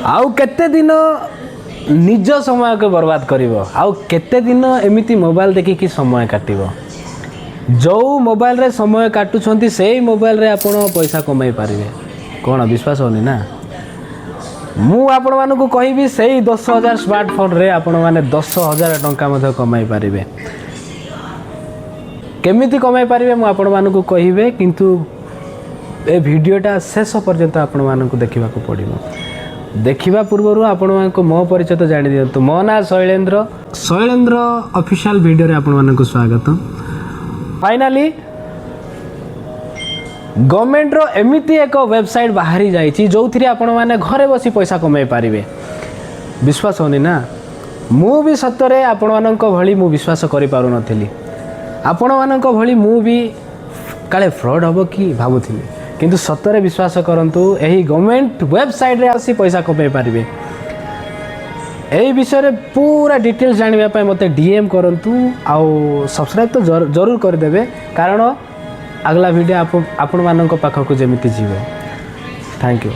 आउ केते दिन निज समय को बर्बाद करिवो आउ केते दिन एमिति मोबाइल देखिकी समय काटिवो जो मोबाइल रे समय काटुछंती सेही मोबाइल रे आपण पैसा कमाई पारिबे कोन विश्वास होनी ना मु आपण मानकु कहिबी सेही 10,000 स्मार्टफोन रे आपण माने 10,000 टंका मध्ये कमाई पारिबे केमिति कमाई पारिबे मु आपण मानकु कहिबे किंतु ए वीडियोटा शेष पर्यंत आपण मानकु देखिबा को पड़िबो देखिबा पूर्व आपण मानकु मो परिचय तो जानि दियंतु मो ना शैलेंद्र ऑफिशियल वीडियो रे आपण मानकु स्वागत फाइनली गवर्नमेंट रो एमिति एक वेबसाइट बाहरी जाइछि जो थी आपण माने घरे बसी पैसा कमाई पारिबे विश्वास होनी ना मु भी सतरे आपण मानक भली मु विश्वास करि पारु नथिली आपण मानक भली मु भी काले फ्रॉड हबो कि भाबुथिली किंतु सतरे विश्वास करंतु एही गवर्नमेंट वेबसाइट रे आसी पैसा कमाई पारिबे एही विषय रे पूरा डिटेल्स जानिबा पय मते डीएम करंतु आउ सब्सक्राइब तो जरूर कर देबे कारण अगला वीडियो आपण मानक पाखक जेमिति जीवो थैंक यू।